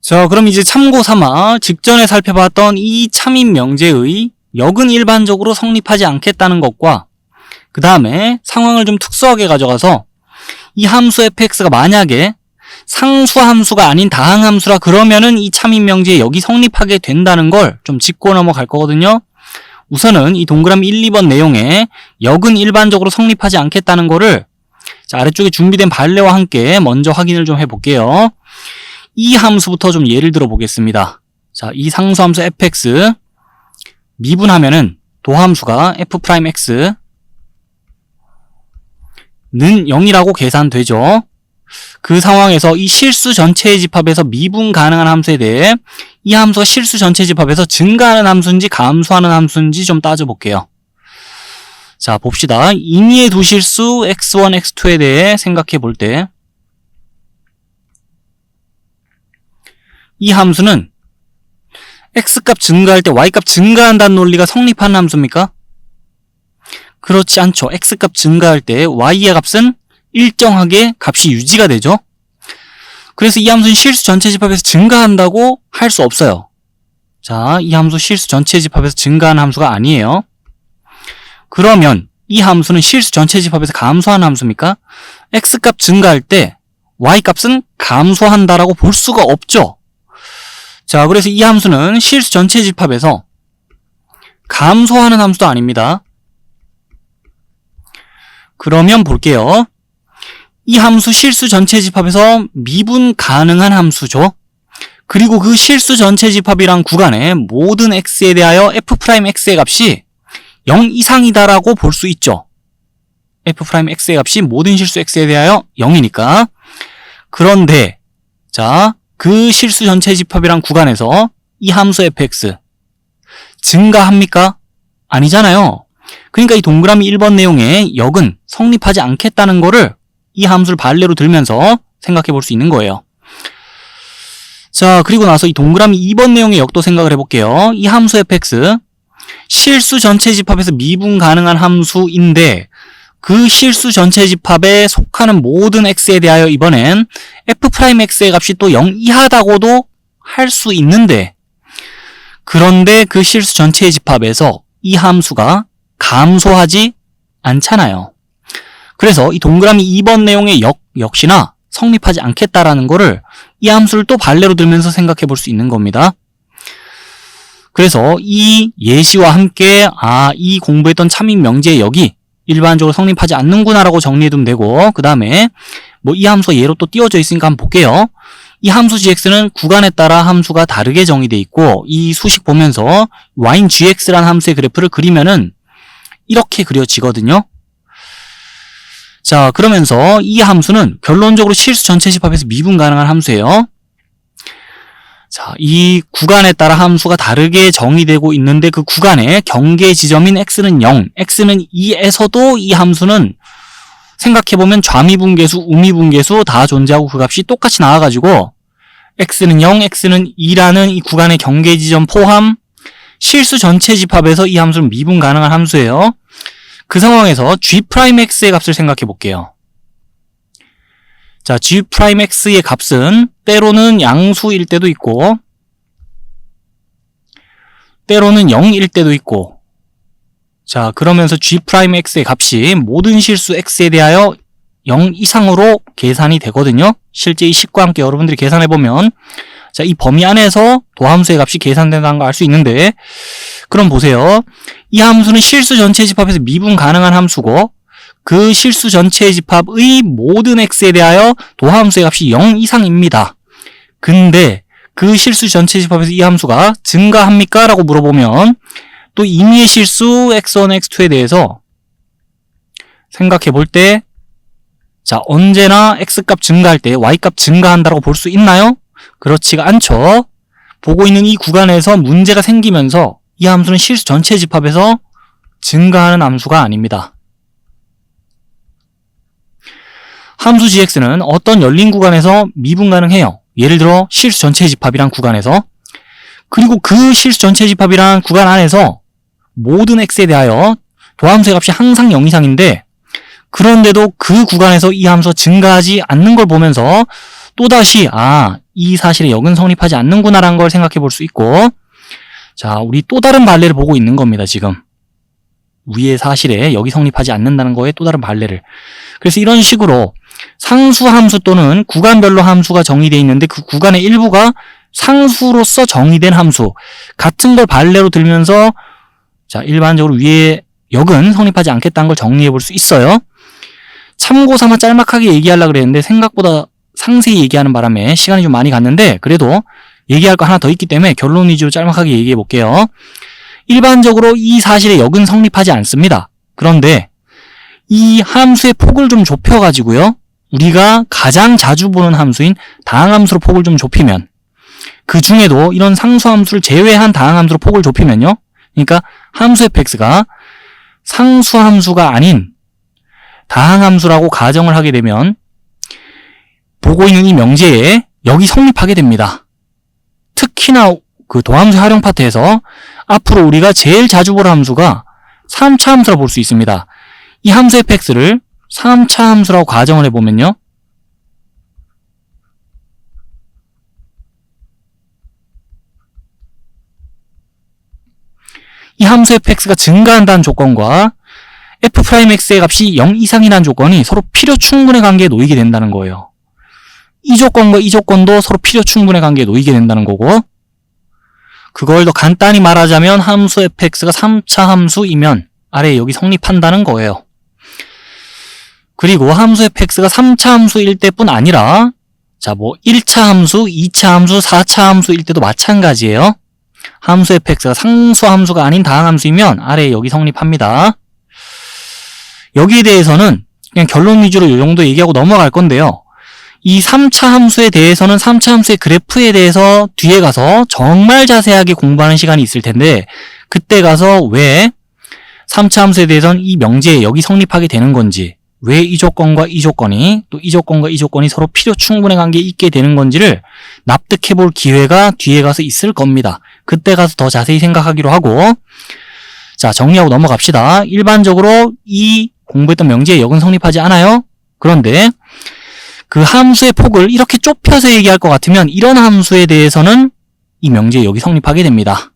자, 그럼 이제 참고 삼아 직전에 살펴봤던 이 참인 명제의 역은 일반적으로 성립하지 않겠다는 것과 그 다음에 상황을 좀 특수하게 가져가서 이 함수 fx가 만약에 상수 함수가 아닌 다항 함수라 그러면은 이 참인 명제의 역이 성립하게 된다는 걸 좀 짚고 넘어갈 거거든요. 우선은 이 동그라미 1, 2번 내용에 역은 일반적으로 성립하지 않겠다는 거를 자, 아래쪽에 준비된 발레와 함께 먼저 확인을 좀 해볼게요. 이 함수부터 좀 예를 들어 보겠습니다. 자, 이 상수함수 fx 미분하면은 도함수가 f'x 는 0이라고 계산되죠. 그 상황에서 이 실수 전체의 집합에서 미분 가능한 함수에 대해 이 함수가 실수 전체 집합에서 증가하는 함수인지 감소하는 함수인지 좀 따져볼게요. 자, 봅시다. 임의의 두 실수 x1, x2에 대해 생각해 볼 때 이 함수는 x값 증가할 때 y값 증가한다는 논리가 성립하는 함수입니까? 그렇지 않죠. x값 증가할 때 y의 값은 일정하게 값이 유지가 되죠. 그래서 이 함수는 실수 전체 집합에서 증가한다고 할 수 없어요. 자, 이 함수 실수 전체 집합에서 증가하는 함수가 아니에요. 그러면 이 함수는 실수 전체 집합에서 감소하는 함수입니까? x값 증가할 때 y값은 감소한다라고 볼 수가 없죠. 자, 그래서 이 함수는 실수 전체 집합에서 감소하는 함수도 아닙니다. 그러면 볼게요. 이 함수 실수 전체 집합에서 미분 가능한 함수죠. 그리고 그 실수 전체 집합이란 구간의 모든 x에 대하여 f'x의 값이 0 이상이다라고 볼 수 있죠. f'x의 값이 모든 실수 x에 대하여 0이니까. 그런데 자, 그 실수 전체 집합이란 구간에서 이 함수 fx 증가합니까? 아니잖아요. 그러니까 이 동그라미 1번 내용의 역은 성립하지 않겠다는 거를 이 함수를 발레로 들면서 생각해 볼 수 있는 거예요. 자, 그리고 나서 이 동그라미 2번 내용의 역도 생각을 해볼게요. 이 함수 fx 실수 전체 집합에서 미분 가능한 함수인데 그 실수 전체 집합에 속하는 모든 x에 대하여 이번엔 f'x의 값이 또 0 이하다고도 할 수 있는데 그런데 그 실수 전체 집합에서 이 함수가 감소하지 않잖아요. 그래서 이 동그라미 2번 내용의 역 역시나 성립하지 않겠다라는 거를 이 함수를 또 발레로 들면서 생각해 볼 수 있는 겁니다. 그래서 이 예시와 함께 이 공부했던 참인 명제의 역이 일반적으로 성립하지 않는구나라고 정리해두면 되고 그 다음에 이 함수가 예로 또 띄워져 있으니까 한번 볼게요. 이 함수 gx는 구간에 따라 함수가 다르게 정의되어 있고 이 수식 보면서 y인 gx라는 함수의 그래프를 그리면은 이렇게 그려지거든요. 자, 그러면서 이 함수는 결론적으로 실수 전체 집합에서 미분 가능한 함수예요. 자, 이 구간에 따라 함수가 다르게 정의되고 있는데 그 구간의 경계 지점인 x는 0, x는 2에서도 이 함수는 생각해보면 좌미분계수, 우미분계수 다 존재하고 그 값이 똑같이 나와가지고 x는 0, x는 2라는 이 구간의 경계 지점 포함 실수 전체 집합에서 이 함수는 미분 가능한 함수예요. 그 상황에서 g'x의 값을 생각해 볼게요. 자, g'x의 값은 때로는 양수일 때도 있고 때로는 0일 때도 있고 자, 그러면서 g'x의 값이 모든 실수 x에 대하여 0 이상으로 계산이 되거든요. 실제 이 식과 함께 여러분들이 계산해보면 자, 이 범위 안에서 도함수의 값이 계산된다는 걸 알 수 있는데 그럼 보세요. 이 함수는 실수 전체 집합에서 미분 가능한 함수고 그 실수 전체 집합의 모든 x에 대하여 도함수의 값이 0 이상입니다. 근데 그 실수 전체 집합에서 이 함수가 증가합니까? 라고 물어보면 또 임의의 실수 x1, x2에 대해서 생각해 볼 때 자, 언제나 x값 증가할 때 y값 증가한다고 볼 수 있나요? 그렇지가 않죠. 보고 있는 이 구간에서 문제가 생기면서 이 함수는 실수 전체 집합에서 증가하는 함수가 아닙니다. 함수 gx는 어떤 열린 구간에서 미분 가능해요. 예를 들어 실수 전체 집합이란 구간에서 그리고 그 실수 전체 집합이란 구간 안에서 모든 x에 대하여 도함수의 값이 항상 0 이상인데 그런데도 그 구간에서 이 함수가 증가하지 않는 걸 보면서 또다시 이 사실의 역은 성립하지 않는구나라는 걸 생각해 볼 수 있고, 자, 우리 또 다른 발레를 보고 있는 겁니다, 지금. 위의 사실에 역이 성립하지 않는다는 거에 또 다른 발레를. 그래서 이런 식으로 상수함수 또는 구간별로 함수가 정의되어 있는데 그 구간의 일부가 상수로서 정의된 함수 같은 걸 발레로 들면서 자, 일반적으로 위의 역은 성립하지 않겠다는 걸 정리해 볼 수 있어요. 참고 삼아 짤막하게 얘기하려고 그랬는데 생각보다 상세히 얘기하는 바람에 시간이 좀 많이 갔는데 그래도 얘기할 거 하나 더 있기 때문에 결론 위주로 짤막하게 얘기해 볼게요. 일반적으로 이 사실의 역은 성립하지 않습니다. 그런데 이 함수의 폭을 좀 좁혀가지고요. 우리가 가장 자주 보는 함수인 다항함수로 폭을 좀 좁히면 그 중에도 이런 상수함수를 제외한 다항함수로 폭을 좁히면요. 그러니까 함수 fx가 상수함수가 아닌 다항함수라고 가정을 하게 되면 보고 있는 이 명제에 역이 성립하게 됩니다. 특히나 그 도함수 활용 파트에서 앞으로 우리가 제일 자주 볼 함수가 3차 함수라고 볼 수 있습니다. 이 함수 fx를 3차 함수라고 가정을 해보면요. 이 함수 fx가 증가한다는 조건과 f'x의 값이 0 이상이라는 조건이 서로 필요 충분의 관계에 놓이게 된다는 거예요. 이 조건과 이 조건도 서로 필요 충분의 관계에 놓이게 된다는 거고, 그걸 더 간단히 말하자면 함수 fx가 3차 함수이면 아래에 여기 성립한다는 거예요. 그리고 함수 fx가 3차 함수일 때뿐 아니라 자, 1차 함수, 2차 함수, 4차 함수일 때도 마찬가지예요. 함수 fx가 상수함수가 아닌 다항함수이면 아래에 여기 성립합니다. 여기에 대해서는 그냥 결론 위주로 이 정도 얘기하고 넘어갈 건데요. 이 3차 함수에 대해서는 3차 함수의 그래프에 대해서 뒤에 가서 정말 자세하게 공부하는 시간이 있을 텐데 그때 가서 왜 3차 함수에 대해서는 이 명제에 역이 성립하게 되는 건지, 왜 이 조건과 이 조건이 또 이 조건과 이 조건이 서로 필요 충분의 관계에 있게 되는 건지를 납득해 볼 기회가 뒤에 가서 있을 겁니다. 그때 가서 더 자세히 생각하기로 하고, 자, 정리하고 넘어갑시다. 일반적으로 이 공부했던 명제에 역은 성립하지 않아요. 그런데 그 함수의 폭을 이렇게 좁혀서 얘기할 것 같으면 이런 함수에 대해서는 이 명제에 역이 성립하게 됩니다.